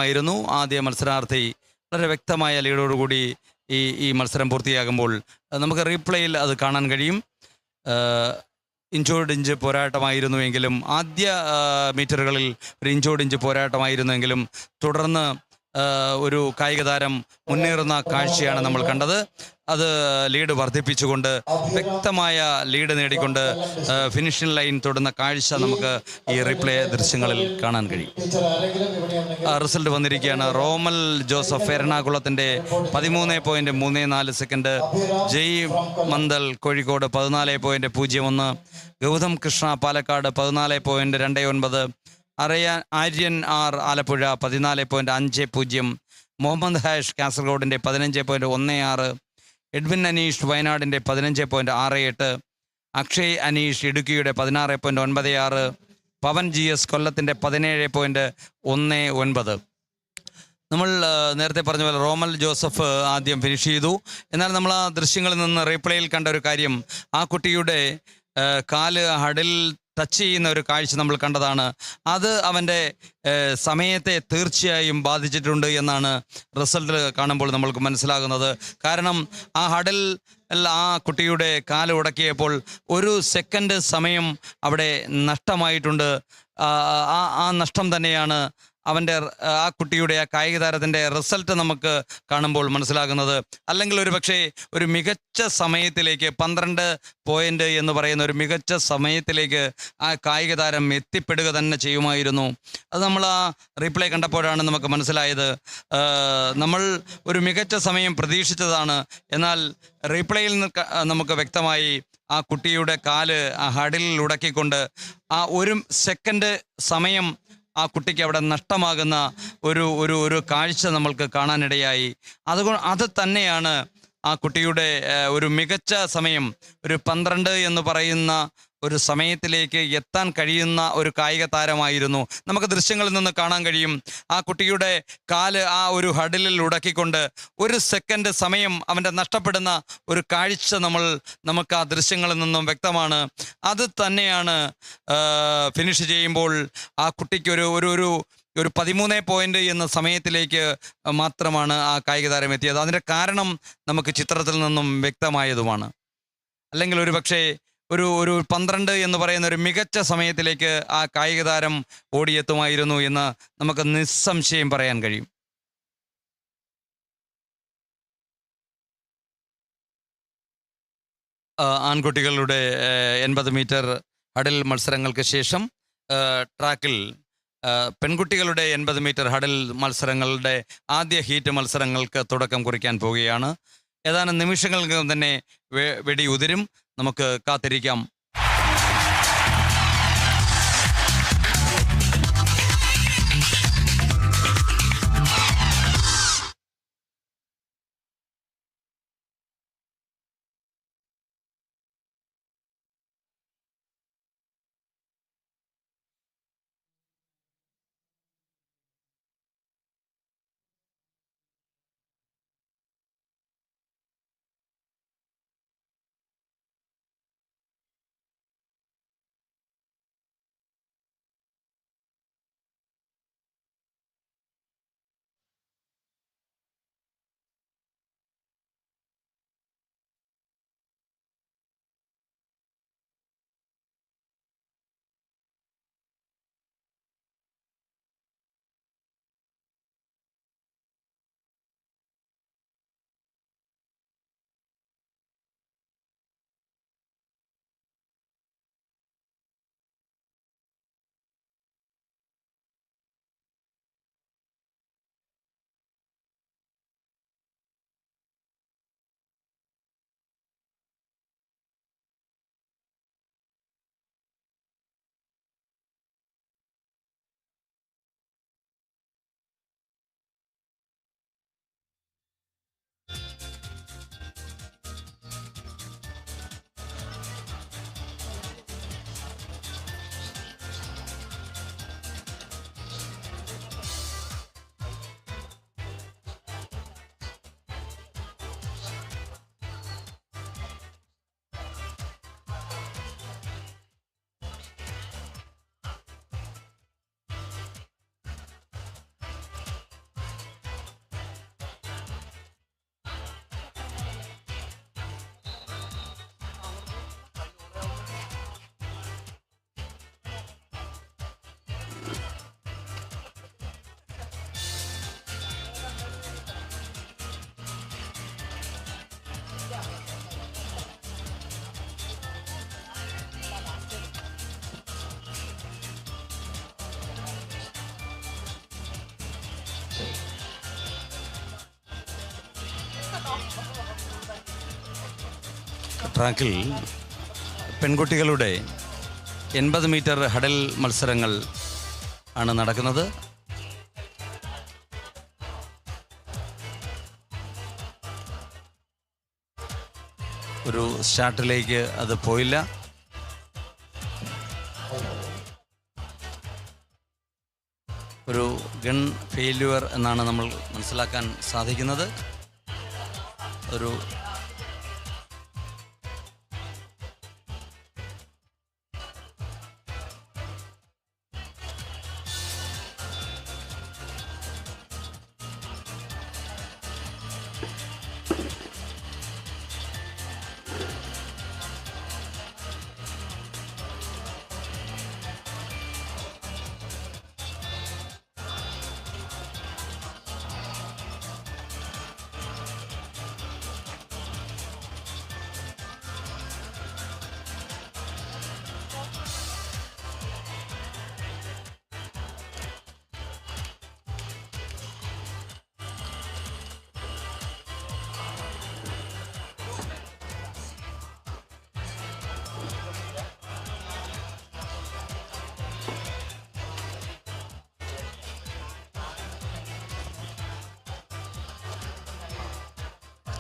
ആയിരുന്നു ആദ്യ മത്സരാർത്ഥി വളരെ വ്യക്തമായ ലീഡോടുകൂടി ഈ മത്സരം പൂർത്തിയാകുമ്പോൾ നമുക്ക് റീപ്ലേയിൽ അത് കാണാൻ കഴിയും. ഇഞ്ചോടിഞ്ച് പോരാട്ടമായിരുന്നുവെങ്കിലും ആദ്യ മീറ്ററുകളിൽ ഒരു ഇഞ്ചോടിഞ്ച് പോരാട്ടമായിരുന്നുവെങ്കിലും തുടർന്ന് ഒരു കായിക താരം മുന്നേറുന്ന കാഴ്ചയാണ് നമ്മൾ കണ്ടത്. അത് ലീഡ് വർദ്ധിപ്പിച്ചുകൊണ്ട് വ്യക്തമായ ലീഡ് നേടിക്കൊണ്ട് ഫിനിഷിംഗ് ലൈൻ തൊടുന്ന കാഴ്ച നമുക്ക് ഈ റീപ്ലേ ദൃശ്യങ്ങളിൽ കാണാൻ കഴിയും. റിസൾട്ട് വന്നിരിക്കുകയാണ്. റോമൽ ജോസഫ് എറണാകുളത്തിൻ്റെ 13.34 സെക്കൻഡ്, ജയ് മന്ദൽ കോഴിക്കോട് 14.01, ഗൗതം കൃഷ്ണ പാലക്കാട് 14.29, ആര്യൻ ആർ ആലപ്പുഴ 14.50, മുഹമ്മദ് ഹാഷ് കാസർഗോഡിൻ്റെ 15.16, എഡ്വിൻ അനീഷ് വയനാടിൻ്റെ 15.68, അക്ഷയ് അനീഷ് ഇടുക്കിയുടെ 16.96, പവൻ GS കൊല്ലത്തിൻ്റെ 17.19. നമ്മൾ നേരത്തെ പറഞ്ഞ പോലെ റോമൽ ജോസഫ് ആദ്യം ഫിനിഷ് ചെയ്തു. എന്നാൽ നമ്മൾ ആ ദൃശ്യങ്ങളിൽ നിന്ന് റീപ്ലേയിൽ കണ്ട ഒരു കാര്യം, ആ കുട്ടിയുടെ കാല് ഹഡിൽ ടച്ച് ചെയ്യുന്ന ഒരു കാഴ്ച നമ്മൾ കണ്ടതാണ്. അത് അവൻ്റെ സമയത്തെ തീർച്ചയായും ബാധിച്ചിട്ടുണ്ട് എന്നാണ് റിസൾട്ട് കാണുമ്പോൾ നമ്മൾക്ക് മനസ്സിലാകുന്നത്. കാരണം ആ ഹഡിൽ ആ കുട്ടിയുടെ കാല് ഉടക്കിയപ്പോൾ 1 സെക്കൻഡ് സമയം അവിടെ നഷ്ടമായിട്ടുണ്ട്. ആ നഷ്ടം തന്നെയാണ് ആ കുട്ടിയുടെ ആ കായിക താരത്തിൻ്റെ റിസൾട്ട് നമുക്ക് കാണുമ്പോൾ മനസ്സിലാകുന്നത്. അല്ലെങ്കിൽ ഒരു മികച്ച സമയത്തിലേക്ക് 12 പോയിൻ്റ് എന്ന് പറയുന്ന ഒരു മികച്ച സമയത്തിലേക്ക് ആ കായിക താരം എത്തിപ്പെടുക തന്നെ ചെയ്യുമായിരുന്നു. അത് നമ്മൾ ആ റീപ്ലേ കണ്ടപ്പോഴാണ് നമുക്ക് മനസ്സിലായത്. നമ്മൾ ഒരു മികച്ച സമയം പ്രതീക്ഷിച്ചതാണ്. എന്നാൽ റീപ്ലേയിൽ നമുക്ക് വ്യക്തമായി ആ കുട്ടിയുടെ കാല് ആ ഹഡിലിൽ ഉടക്കിക്കൊണ്ട് ആ 1 സെക്കൻഡ് സമയം ആ കുട്ടിക്ക് അവിടെ നഷ്ടമാകുന്ന ഒരു കാഴ്ച നമ്മൾക്ക് കാണാനിടയായി. അത് തന്നെയാണ് ആ കുട്ടിയുടെ ഒരു മികച്ച സമയം, ഒരു 12 എന്ന് പറയുന്ന ഒരു സമയത്തിലേക്ക് എത്താൻ കഴിയുന്ന ഒരു കായിക താരമായിരുന്നു. നമുക്ക് ദൃശ്യങ്ങളിൽ നിന്ന് കാണാൻ കഴിയും. ആ കുട്ടിയുടെ കാല് ആ ഒരു ഹഡിലിൽ ഉടക്കിക്കൊണ്ട് 1 സെക്കൻഡ് സമയം അവൻ്റെ നഷ്ടപ്പെടുന്ന ഒരു കാഴ്ച നമുക്ക് ആ ദൃശ്യങ്ങളിൽ നിന്നും വ്യക്തമാണ്. അത് തന്നെയാണ് ഫിനിഷ് ചെയ്യുമ്പോൾ ആ കുട്ടിക്ക് ഒരു 13 പോയിൻ്റ് എന്ന സമയത്തിലേക്ക് മാത്രമാണ് ആ കായിക താരം എത്തിയത്. അതിൻ്റെ കാരണം നമുക്ക് ചിത്രത്തിൽ നിന്നും വ്യക്തമായതുമാണ്. അല്ലെങ്കിൽ ഒരു 12 എന്ന് പറയുന്ന ഒരു മികച്ച സമയത്തിലേക്ക് ആ കായിക താരം ഓടിയെത്തുമായിരുന്നു എന്ന് നമുക്ക് നിസ്സംശയം പറയാൻ കഴിയും. ആൺകുട്ടികളുടെ 80 മീറ്റർ ഹഡിൽ മത്സരങ്ങൾക്ക് ശേഷം ട്രാക്കിൽ പെൺകുട്ടികളുടെ 80 മീറ്റർ ഹഡിൽ മത്സരങ്ങളുടെ ആദ്യ ഹീറ്റ് മത്സരങ്ങൾക്ക് തുടക്കം കുറിക്കാൻ പോവുകയാണ്. ഏതാനും നിമിഷങ്ങൾക്ക് തന്നെ വെടിയുതിരും. നമുക്ക് കാത്തിരിക്കാം. ട്രാക്കിൽ പെൺകുട്ടികളുടെ 80 മീറ്റർ ഹഡൽ മത്സരങ്ങൾ ആണ് നടക്കുന്നത്. ഒരു സ്റ്റാർട്ടിലേക്ക് അത് പോയില്ല. ഒരു ഗൺ ഫെയില്യുവർ എന്നാണ് നമ്മൾ മനസ്സിലാക്കാൻ സാധിക്കുന്നത്. ഒരു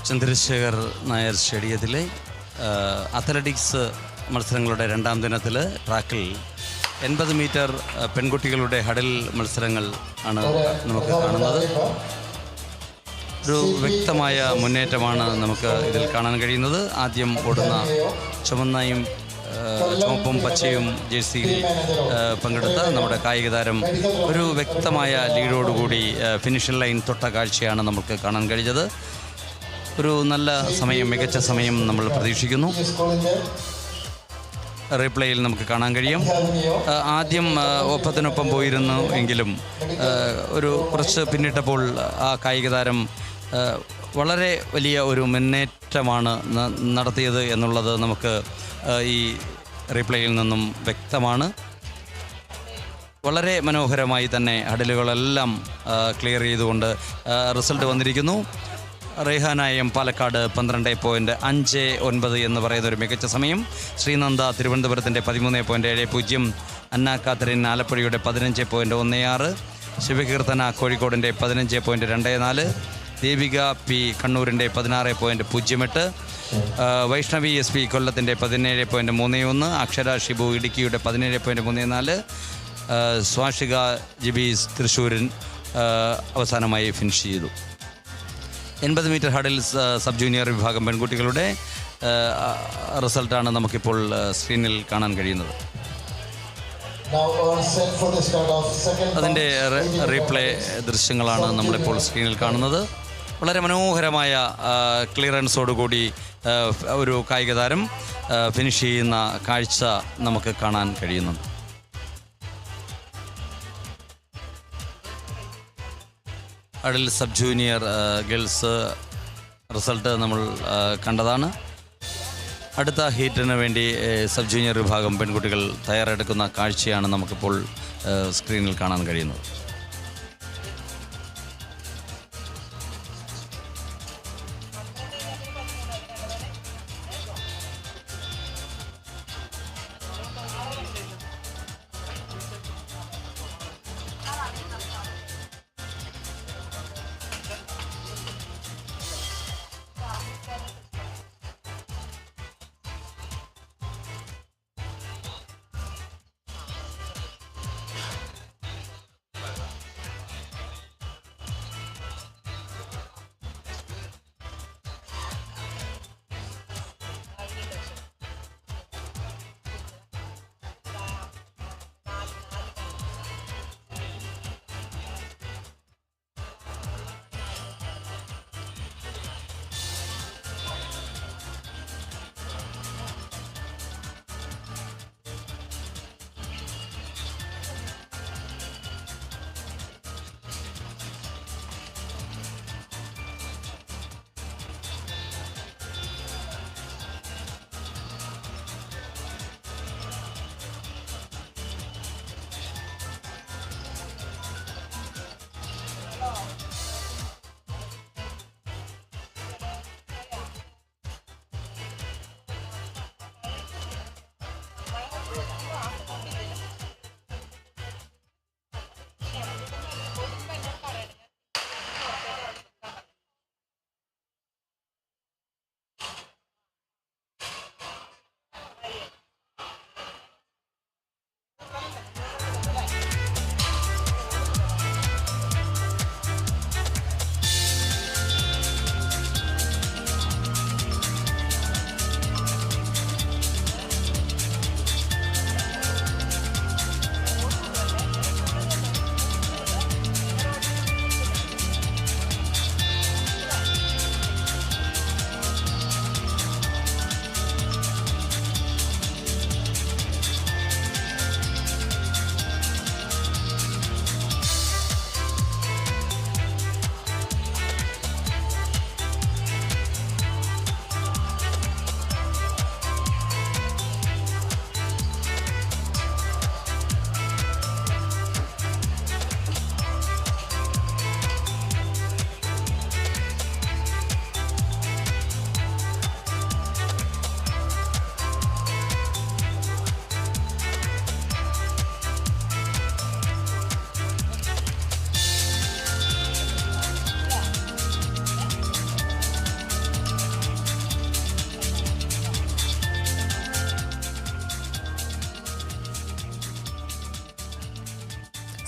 ചന്ദ്രശേഖർ നായർ സ്റ്റേഡിയത്തിലെ അത്ലറ്റിക്സ് മത്സരങ്ങളുടെ 2ാം ദിനത്തിൽ ട്രാക്കിൽ 80 മീറ്റർ പെൺകുട്ടികളുടെ ഹഡൽ മത്സരങ്ങൾ ആണ് നമുക്ക് കാണുന്നത്. ഒരു വ്യക്തമായ മുന്നേറ്റമാണ് നമുക്ക് ഇതിൽ കാണാൻ കഴിയുന്നത്. ആദ്യം ഓടുന്ന ചുവപ്പും പച്ചയും ജേഴ്സിയിൽ പങ്കെടുത്ത നമ്മുടെ കായിക താരം ഒരു വ്യക്തമായ ലീഡോടുകൂടി ഫിനിഷിംഗ് ലൈൻ തൊട്ട കാഴ്ചയാണ് നമുക്ക് കാണാൻ കഴിഞ്ഞത്. ഒരു നല്ല സമയം, മികച്ച സമയം നമ്മൾ പ്രതീക്ഷിക്കുന്നു. റീപ്ലേയിൽ നമുക്ക് കാണാൻ കഴിയും. ആദ്യം ഒപ്പത്തിനൊപ്പം പോയിരുന്നു എങ്കിലും കുറച്ച് പിന്നിട്ടപ്പോൾ ആ കായിക താരം വളരെ വലിയ ഒരു മുന്നേറ്റമാണ് നടത്തിയത് എന്നുള്ളത് നമുക്ക് ഈ റീപ്ലേയിൽ നിന്നും വ്യക്തമാണ്. വളരെ മനോഹരമായി തന്നെ ഹഡലുകളെല്ലാം ക്ലിയർ ചെയ്തുകൊണ്ട് റിസൾട്ട് വന്നിരിക്കുന്നു. റെയ്ഹാനായം പാലക്കാട് 12.59 എന്ന് പറയുന്ന ഒരു മികച്ച സമയം. ശ്രീനന്ദ തിരുവനന്തപുരത്തിൻ്റെ 13.70, അന്ന കാത്തറിൻ ആലപ്പുഴയുടെ 15.16, ശിവകീർത്തന കോഴിക്കോടിൻ്റെ 15.24, ദേവിക പി കണ്ണൂരിൻ്റെ 16.08, വൈഷ്ണവി SP കൊല്ലത്തിൻ്റെ 17.31, അക്ഷര ഷിബു ഇടുക്കിയുടെ 17.34, സ്വാഷിക ജിബീസ് തൃശ്ശൂരിൻ അവസാനമായി ഫിനിഷ് ചെയ്തു. 80 മീറ്റർ ഹഡിൽ സബ് ജൂനിയർ വിഭാഗം പെൺകുട്ടികളുടെ റിസൾട്ടാണ് നമുക്കിപ്പോൾ സ്ക്രീനിൽ കാണാൻ കഴിയുന്നത്. അതിൻ്റെ റീപ്ലേ ദൃശ്യങ്ങളാണ് നമ്മളിപ്പോൾ സ്ക്രീനിൽ കാണുന്നത്. വളരെ മനോഹരമായ ക്ലിയറൻസോടുകൂടി ഒരു കായിക താരം ഫിനിഷ് ചെയ്യുന്ന കാഴ്ച നമുക്ക് കാണാൻ കഴിയുന്നുണ്ട്. ഹഡിൽ സബ് ജൂനിയർ ഗേൾസ് റിസൾട്ട് നമ്മൾ കണ്ടതാണ്. അടുത്ത ഹീറ്റിന് വേണ്ടി സബ് ജൂനിയർ വിഭാഗം പെൺകുട്ടികൾ തയ്യാറെടുക്കുന്ന കാഴ്ചയാണ് നമുക്കിപ്പോൾ സ്ക്രീനിൽ കാണാൻ കഴിയുന്നത്.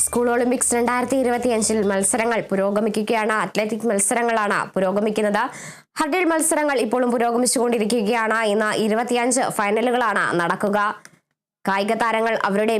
സ്കൂൾ ഒളിമ്പിക്സ് 2025 മത്സരങ്ങൾ പുരോഗമിക്കുകയാണ്. അത്ലറ്റിക് മത്സരങ്ങളാണ് പുരോഗമിക്കുന്നത്. ഹഡിൽ മത്സരങ്ങൾ ഇപ്പോഴും പുരോഗമിച്ചുകൊണ്ടിരിക്കുകയാണ്. ഇന്ന് 25 ഫൈനലുകളാണ് നടക്കുക. കായിക താരങ്ങൾ അവരുടെ